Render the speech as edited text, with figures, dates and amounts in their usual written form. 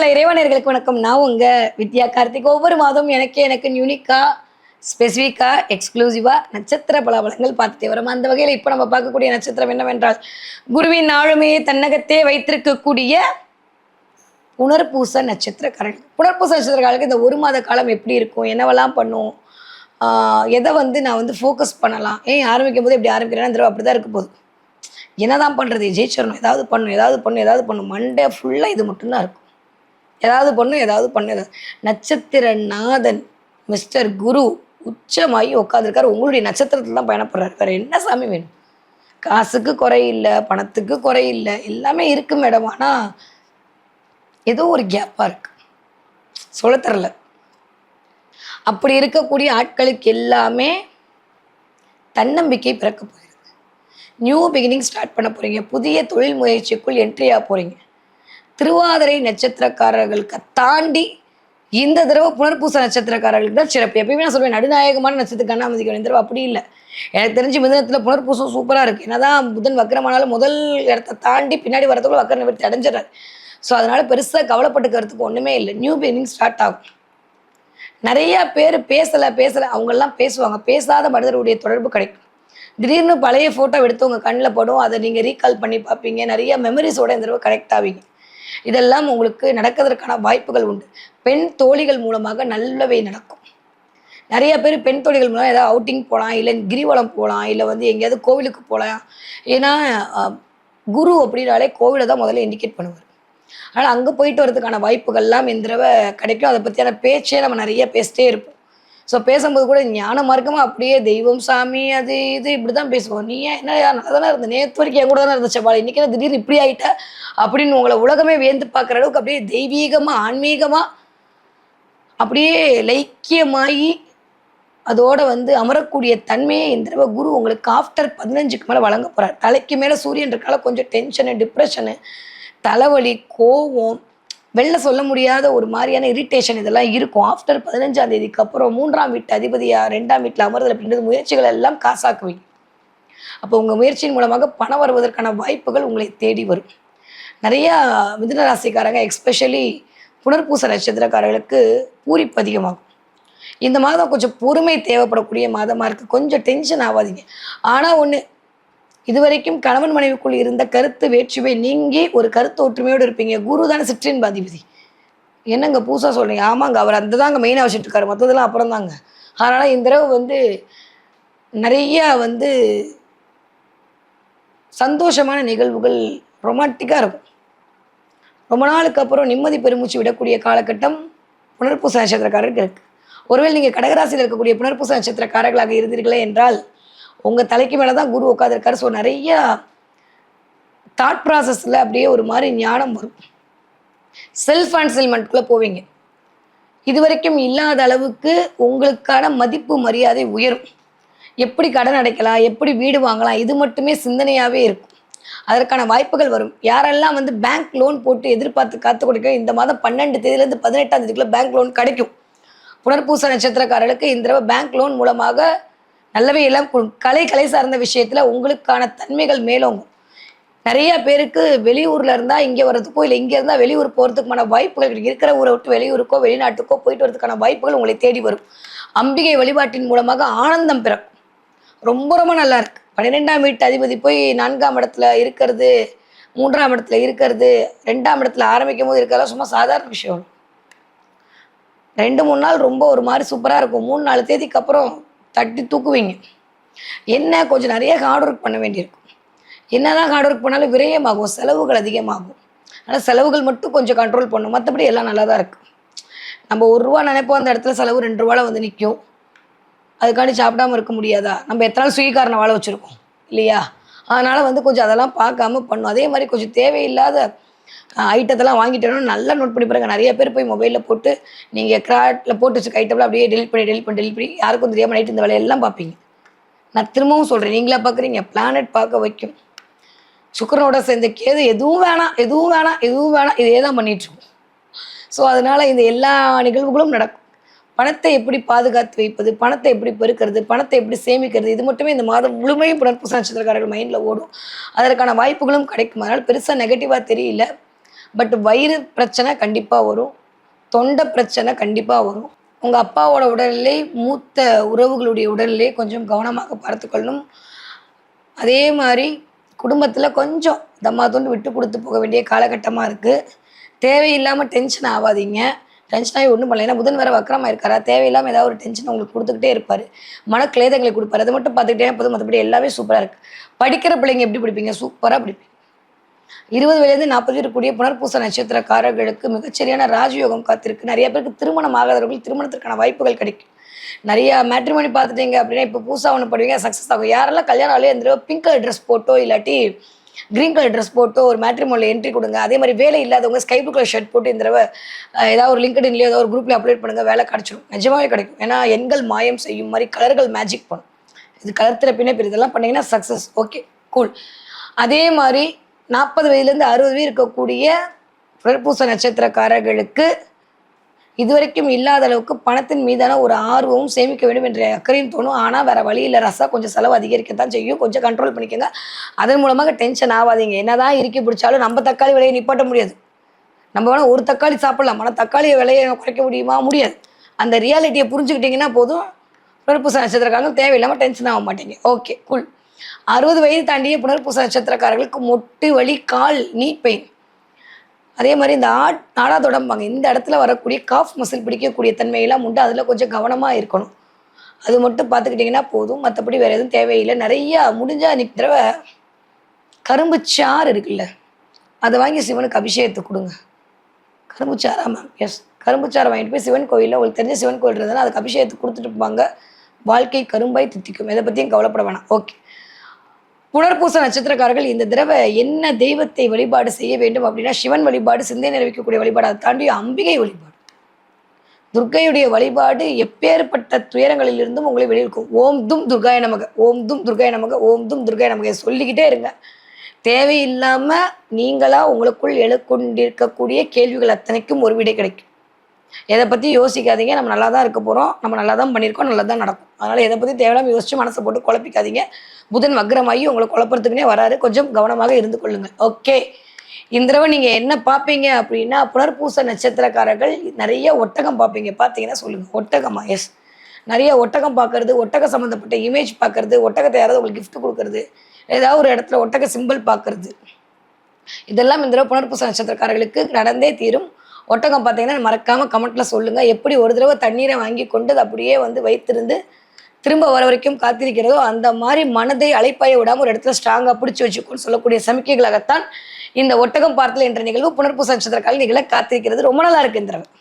அன்புள்ள இறைவனர்களுக்கு வணக்கம். நான் உங்க வித்யா கார்த்திக். ஒவ்வொரு மாதம் எனக்கு யூனிக்கா, ஸ்பெசிஃபிக்கா, எக்ஸ்க்ளூசிவா நட்சத்திர பலாபலங்கள் பார்த்துட்டே வரோம். அந்த வகையில் இப்போ நம்ம பார்க்கக்கூடிய நட்சத்திரம் என்னவென்றால், குருவின் ஆளுமே தன்னகத்தே வைத்திருக்கக்கூடிய புனர்பூச நட்சத்திரக்காரர்கள். புனர்பூச நட்சத்திரக்காரர்களுக்கு இந்த ஒரு மாத காலம் எப்படி இருக்கும், என்னவெல்லாம் பண்ணும், எதை நான் ஃபோக்கஸ் பண்ணலாம், ஆரம்பிக்கும் போது எப்படி ஆரம்பிக்கிறேன்னா அப்படி தான் இருக்க போகுது. என்னதான் பண்ணுறது, ஜெயிச்சிடணும், ஏதாவது பண்ணும் மண்டே ஃபுல்லாக இது மட்டும்தான் இருக்கும். ஏதாவது பண்ணு. நட்சத்திர நாதன் மிஸ்டர் குரு உச்சமாகி உட்காந்துருக்காரு. உங்களுடைய நட்சத்திரத்தில் தான் பயணப்படுறாரு. வேறு என்ன சாமி வேணும்? காசுக்கு குறையில்லை, பணத்துக்கு குறையில்லை, எல்லாமே இருக்கு மேடம். ஆனால் ஏதோ ஒரு கேப்பாக இருக்கு, சொல்ல தரல. அப்படி இருக்கக்கூடிய ஆட்களுக்கு எல்லாமே தன்னம்பிக்கை பிறக்க போகிறது. நியூ பிகினிங் ஸ்டார்ட் பண்ண போகிறீங்க. புதிய தொழில் முயற்சிக்குள் என்ட்ரியாக போகிறீங்க. திருவாதிரை நட்சத்திரக்காரர்களுக்கு தாண்டி இந்த தடவை புனர்பூச நட்சத்திரக்காரர்களுக்கு தான் சிறப்பு. எப்பயுமே நான் சொல்வேன், நடுநாயகமான நட்சத்திரத்துக்கு அண்ணாமதிக்க இந்த தடவை அப்படி இல்லை. எனக்கு தெரிஞ்சு மிதனத்தில் புனர்பூசம் சூப்பராக இருக்குது. என்னதான் புதன் வக்கரமானாலும் முதல் இடத்தை தாண்டி பின்னாடி வரதுக்குள்ள வக்கர நிவர்த்தி அடைஞ்சிடறாரு. ஸோ அதனால் பெருசாக கவலைப்பட்டுக்கிறதுக்கு ஒன்றுமே இல்லை. நியூ பிகினிங் ஸ்டார்ட் ஆகும். நிறையா பேர் பேசலை அவங்கெல்லாம் பேசுவாங்க. பேசாத மனிதருடைய தொடர்பு கிடைக்கும். திடீர்னு பழைய ஃபோட்டோ எடுத்து உங்கள் கண்ணில் படும். அதை நீங்கள் ரீகால் பண்ணி பார்ப்பீங்க. நிறைய மெமரிஸோடு இந்த தடவை கனெக்ட் ஆவீங்க. இதெல்லாம் உங்களுக்கு நடக்கிறதுக்கான வாய்ப்புகள் உண்டு. பெண் தோழிகள் மூலமாக நல்லவை நடக்கும். நிறைய பேர் பெண் தோழிகள் மூலம் ஏதாவது அவுட்டிங் போகலாம், இல்லை கிரிவலம் போகலாம், இல்லை எங்கேயாவது கோவிலுக்கு போகலாம். ஏன்னா குரு அப்படின்னாலே கோவிலை தான் முதல்ல இண்டிகேட் பண்ணுவார். அதனால் அங்கே போயிட்டு வரதுக்கான வாய்ப்புகள்லாம் இந்த தடவை கிடைக்கும். அதை பற்றியான பேச்சே நம்ம நிறைய பேசிட்டே இருப்போம். ஸோ பேசும்போது கூட ஞான மார்க்கமாக அப்படியே தெய்வம், சாமி, அது இது இப்படி தான் பேசுவோம். நீ ஏன் என்ன நல்லா தானே இருந்த, நேற்று வரைக்கும் என் கூட தானே இருந்துச்சு பால், இன்றைக்கி என்ன திடீர்னு இப்படி ஆகிட்ட அப்படின்னு உங்களை உலகமே வியந்து பார்க்குற அளவுக்கு அப்படியே தெய்வீகமாக, ஆன்மீகமாக அப்படியே லைக்கியமாகி அதோட அமரக்கூடிய தன்மையை இந்த தடவை குரு உங்களுக்கு ஆஃப்டர் 15க்கு மேலே வழங்க போகிறார். தலைக்கு மேலே சூரியன் இருக்கால கொஞ்சம் டென்ஷனு, டிப்ரெஷனு, தலைவலி, கோவம், வெளில சொல்ல முடியாத ஒரு மாதிரியான இரிட்டேஷன் இதெல்லாம் இருக்கும். ஆஃப்டர் 15ஆம் தேதிக்கு அப்புறம் 3ஆம் வீட்டு அதிபதியாக 2ஆம் வீட்டில் அமர்தல் அப்படின்றது முயற்சிகள் எல்லாம் காசாக்குவீங்க. அப்போ உங்கள் முயற்சியின் மூலமாக பணம் வருவதற்கான வாய்ப்புகள் உங்களை தேடி வரும். நிறையா மிதுன ராசிக்காரங்க எஸ்பெஷலி புனர்பூச நட்சத்திரக்காரர்களுக்கு பூரிப்பு அதிகமாகும். இந்த மாதம் கொஞ்சம் பொறுமை தேவைப்படக்கூடிய மாதமாக இருக்குது. கொஞ்சம் டென்ஷன் ஆகாதீங்க. ஆனால் ஒன்று, இதுவரைக்கும் கணவன் மனைவிக்குள் இருந்த கருத்து வேற்றுமை நீங்கி ஒரு கருத்து ஒற்றுமையோடு இருப்பீங்க. குரு தானே சிற்றின்ப அதிபதி. என்னங்க பூசா சொல்கிறீங்க? ஆமாங்க, அவர் அந்த தாங்க மெயினாக வச்சுட்டு இருக்காரு, மற்றதெல்லாம் அப்புறம் தாங்க. அதனால் இந்த தடவை நிறையா சந்தோஷமான நிகழ்வுகள் ரொமான்டிக்காக இருக்கும். ரொம்ப நாளுக்கு அப்புறம் நிம்மதி பெருமூச்சு விடக்கூடிய காலகட்டம் புனர்பூச நட்சத்திரக்காரருக்கு இருக்குது. ஒருவேளை நீங்கள் கடகராசியில் இருக்கக்கூடிய புனர்பூச நட்சத்திரக்காரர்களாக இருந்தீர்களே என்றால் உங்கள் தலைக்கு மேலே தான் குரு உட்காந்துருக்காரு. ஸோ நிறைய தாட் ப்ராசஸில் அப்படியே ஒரு மாதிரி ஞானம் வரும். செல்ஃப் அன்செல்மெண்ட்குள்ளே போவீங்க. இது வரைக்கும் இல்லாத அளவுக்கு உங்களுக்கான மதிப்பு மரியாதை உயரும். எப்படி கடன் அடைக்கலாம், எப்படி வீடு வாங்கலாம், இது மட்டுமே சிந்தனையாகவே இருக்கும். அதற்கான வாய்ப்புகள் வரும். யாரெல்லாம் பேங்க் லோன் போட்டு எதிர்பார்த்து காத்து கொடுக்க இந்த மாதம் 12 தேதியிலேருந்து 18ஆம் தேதிக்குள்ளே பேங்க் லோன் கிடைக்கும். புனர்பூச நட்சத்திரக்காரர்களுக்கு இந்த தடவை பேங்க் லோன் மூலமாக நல்லவே எல்லாம் கலை சார்ந்த விஷயத்தில் உங்களுக்கான தன்மைகள் மேலோங்கும். நிறைய பேருக்கு வெளியூரில் இருந்தால் இங்கே வர்றதுக்கோ, இல்லை இங்கே இருந்தால் வெளியூர் போகிறதுக்குமான வாய்ப்புகள் இருக்கிற ஊரை விட்டு வெளியூருக்கோ வெளிநாட்டுக்கோ போயிட்டு வரதுக்கான வாய்ப்புகள் உங்களை தேடி வரும். அம்பிகை வழிபாட்டின் மூலமாக ஆனந்தம் பிறக்கும். ரொம்ப ரொம்ப நல்லா இருக்கு. 12ஆம் வீட்டு அதிபதி போய் 4ஆம் இடத்துல இருக்கிறது, 3ஆம் இடத்துல இருக்கிறது, 2ஆம் இடத்துல ஆரம்பிக்கும் போது இருக்கிறதெல்லாம் சும்மா சாதாரண விஷயம். 2-3 நாள் ரொம்ப ஒரு மாதிரி சூப்பராக இருக்கும். 3-4 தேதிக்கு அப்புறம் தட்டி தூக்குவீங்க. என்ன கொஞ்சம் நிறைய ஹார்ட் ஒர்க் பண்ண வேண்டியிருக்கும். என்னதான் ஹார்ட் ஒர்க் பண்ணாலும் விரயமாகும், செலவுகள் அதிகமாகும். ஆனால் செலவுகள் மட்டும் கொஞ்சம் கண்ட்ரோல் பண்ணணும். மற்றபடி எல்லாம் நல்லா தான் இருக்குது. நம்ம ₹1 நினைப்போம், அந்த இடத்துல செலவு ₹2 நிற்கும். அதுக்காண்டி சாப்பிடாமல் இருக்க முடியாதா? நம்ம எத்தனை நாள் சுயக்காரனை வாழ வச்சுருக்கோம் இல்லையா? அதனால் கொஞ்சம் அதெல்லாம் பார்க்காம பண்ணும். அதே மாதிரி கொஞ்சம் தேவையில்லாத ஐட்டத்தெல்லாம் வாங்கிட்டோன்னு நல்லா நோட் பண்ணி பாருங்க. நிறைய பேர் போய் மொபைலில் போட்டு நீங்கள் கிராட்டில் போட்டு வச்சுக்க ஐட்டம்லாம் அப்படியே டெலிட் பண்ணி யாருக்கும் தெரியாமல் நைட்டு இந்த வேலையெல்லாம் பார்ப்பீங்க. நான் திரும்பவும் சொல்கிறேன், நீங்களா பார்க்குறீங்க. பிளானட் பார்க்க வைக்கும். சுக்கிரனோட சேர்ந்த கேது எதுவும் வேணாம் இதே தான் பண்ணிகிட்ருக்கோம். ஸோ அதனால் இந்த எல்லா நிகழ்வுகளும் நடக்கும். பணத்தை எப்படி பாதுகாத்து வைப்பது, பணத்தை எப்படி பெருக்கிறது, பணத்தை எப்படி சேமிக்கிறது, இது மட்டுமே இந்த மாதம் முழுமையும் புனர்பூச நட்சத்திரக்காரர்கள் மைண்டில் ஓடும். அதற்கான வாய்ப்புகளும் கிடைக்கும். அதனால் பெருசாக நெகட்டிவாக தெரியல. பட் வயிறு பிரச்சனை கண்டிப்பாக வரும், தொண்டை பிரச்சனை கண்டிப்பாக வரும். உங்கள் அப்பாவோட உடல்நிலை, மூத்த உறவுகளுடைய உடல்நிலை கொஞ்சம் கவனமாக பார்த்துக்கொள்ளணும். அதே மாதிரி குடும்பத்தில் கொஞ்சம் தம்மாத்தோண்டு விட்டு கொடுத்து போக வேண்டிய காலகட்டமாக இருக்குது. தேவையில்லாமல் டென்ஷன் ஆகாதீங்க. டென்ஷன் ஆகி ஒன்றும் பண்ணல. ஏன்னா புதன் வேறு வக்கரமாக இருக்காரா, தேவையில்லாமல் ஏதாவது ஒரு டென்ஷன் உங்களுக்கு கொடுத்துக்கிட்டே இருப்பார், மனக்லேதங்களை கொடுப்பார். அதை மட்டும் பார்த்துக்கிட்டே போதும், மற்றபடி எல்லாமே சூப்பராக இருக்குது. படிக்கிற பிள்ளைங்க எப்படி படிப்பீங்க? சூப்பராக படிப்பீங்க. 20 வயதுலேருந்து 40 இருக்கக்கூடிய புனர்பூச நட்சத்திரக்காரர்களுக்கு மிகச்சரியான ராஜயோகம் காத்திருக்கு. நிறைய பேருக்கு திருமணம் ஆகாதவர்கள் திருமணத்திற்கான வாய்ப்புகள் கிடைக்கும். நிறைய மேட்ரிமோனி பார்த்துட்டீங்க அப்படின்னா இப்போ புதுசாக ஒன்று பண்ணுவீங்க, சக்ஸஸ் ஆகும். யாரெல்லாம் கல்யாணம் ஆகலையே இந்த பிங்க் கலர் ட்ரெஸ் போட்டோ இல்லாட்டி க்ரீன் கலர் ட்ரெஸ் போட்டோ ஒரு மேட்ரிமோனியில் என்ட்ரி கொடுங்க. அதே மாதிரி வேலை இல்லாதவங்க ஸ்கை ப்ளூ கலர் ஷர்ட் போட்டு இந்த தடவை ஏதாவது ஒரு லிங்க்டின்லையோ ஏதாவது ஒரு குரூப்ல அப்லோட் பண்ணுங்கள், வேலை கிடச்சிடும், நிஜமாவே கிடைக்கும். ஏன்னா எண்கள் மாயம் செய்யும் மாதிரி கலர்கள் மேஜிக் பண்ணும். இது கலர் தெரப்பினே பெரிய இதெல்லாம் பண்ணிங்கன்னா சக்ஸஸ். Okay, cool. அதே மாதிரி 40 வயதுலேருந்து 60 வயது இருக்கக்கூடிய புனர்பூச நட்சத்திரக்காரர்களுக்கு இதுவரைக்கும் இல்லாத அளவுக்கு பணத்தின் மீதான ஒரு ஆர்வமும் சேமிக்க வேண்டும் என்ற அக்கறையும் தோணும். ஆனால் வேறு வழி இல்லை, ரசா கொஞ்சம் செலவு அதிகரிக்கத்தான் செய்யும். கொஞ்சம் கண்ட்ரோல் பண்ணிக்கோங்க. அதன் மூலமாக டென்ஷன் ஆகாதீங்க. என்னதான் இறுக்கி பிடிச்சாலும் நம்ம தக்காளி விலையை நிப்பாட்ட முடியாது. நம்ம வேணால் ஒரு தக்காளி சாப்பிடலாம், ஆனால் தக்காளி விலையை குறைக்க முடியுமா? முடியாது. அந்த ரியாலிட்டியை புரிஞ்சுக்கிட்டிங்கன்னா போதும். புனர்பூச நட்சத்திரக்காரர்கள் தேவையில்லாமல் டென்ஷன் ஆக மாட்டீங்க. Okay, cool. 60 வயது தாண்டிய புனர்பூச நட்சத்திரக்காரர்களுக்கு மொட்டு வலி, கால், நீ பெயின், அதே மாதிரி இந்த நாடா தொடம்பாங்க, இந்த இடத்துல வரக்கூடிய காஃப் மசில் பிடிக்கக்கூடிய தன்மையெல்லாம் உண்டு. அதில் கொஞ்சம் கவனமாக இருக்கணும். அது மட்டும் பார்த்துக்கிட்டிங்கன்னா போதும், மற்றபடி வேறு எதுவும் தேவையில்லை. நிறையா முடிஞ்சால் அன்றைக்கி தடவை கரும்பு சாறு இருக்குல்ல, அதை வாங்கி சிவனுக்கு அபிஷேகத்தை கொடுங்க. கரும்பு சாரா மேம்? எஸ், கரும்பு சாரை வாங்கிட்டு போய் சிவன் கோயிலில், உங்களுக்கு தெரிஞ்ச சிவன் கோயில் இருந்ததுன்னா அதுக்கு அபிஷேகத்தை கொடுத்துட்டு போவாங்க. வாழ்க்கை கரும்பாய் தித்திக்கும். இதை பற்றியும் கவலைப்பட வேணாம். ஓகே, புனர்பூச நட்சத்திரக்காரர்கள் இந்த தடவை என்ன தெய்வத்தை வழிபாடு செய்ய வேண்டும் அப்படின்னா, சிவன் வழிபாடு, சிந்தை நிறைவிக்கக்கூடிய வழிபாடு, அதை தாண்டி அம்பிகை வழிபாடு, துர்க்கையுடைய வழிபாடு எப்பேற்பட்ட துயரங்களிலிருந்தும் உங்களை வெளியிருக்கும். ஓம் தும் துர்காய நமக, ஓம் தும் துர்காய நமக, ஓம் தும் துர்காய நமக சொல்லிக்கிட்டே இருங்க. தேவையில்லாமல் நீங்களாக உங்களுக்குள் எழுக்கொண்டிருக்கக்கூடிய கேள்விகள் அத்தனைக்கும் ஒரு விடை கிடைக்கும். எதை பற்றி யோசிக்காதீங்க. நம்ம நல்லா தான் இருக்க போகிறோம், நம்ம நல்லா தான் பண்ணியிருக்கோம், நல்லா தான் நடக்கும். அதனால் எதை பற்றி தேவையில்லாமல் யோசிச்சு மனசை போட்டு குழப்பிக்காதீங்க. புதன் வக்ரமாகி உங்களை குழப்பறதுக்குனே வராரு, கொஞ்சம் கவனமாக இருந்து கொள்ளுங்கள். ஓகே, இந்த தடவை நீங்கள் என்ன பார்ப்பீங்க அப்படின்னா, புனர்பூச நட்சத்திரக்காரர்கள் நிறைய ஒட்டகம் பார்ப்பீங்க. பார்த்தீங்கன்னா சொல்லுங்கள். ஒட்டகமா? எஸ், நிறைய ஒட்டகம் பார்க்கறது, ஒட்டக சம்மந்தப்பட்ட இமேஜ் பார்க்கறது, ஒட்டகத்தை யாராவது உங்களுக்கு கிஃப்ட் கொடுக்கறது, ஏதாவது ஒரு இடத்துல ஒட்டக சிம்பிள் பார்க்கறது, இதெல்லாம் இந்த தடவை புனர்பூச நட்சத்திரக்காரர்களுக்கு நடந்தே தீரும். ஒட்டகம் பார்த்தீங்கன்னா மறக்காமல் கமெண்ட்டில் சொல்லுங்கள். எப்படி ஒரு தடவை தண்ணீரை வாங்கி கொண்டு அது அப்படியே வைத்திருந்து திரும்ப வர வரைக்கும் காத்திருக்கிறதோ அந்த மாதிரி மனதை அலைப்பாய விடாமல் ஒரு இடத்துல ஸ்ட்ராங்காக பிடிச்சி வச்சுக்கோன்னு சொல்லக்கூடிய சமிக்கைகளாகத்தான் இந்த ஒட்டகம் பார்த்தல் என்ற நிகழ்வு புனர்பூச நட்சத்திரக்காரர்கள் நிகழ காத்திருக்கிறது. ரொம்ப நல்லா இருக்குது இந்த தடவை.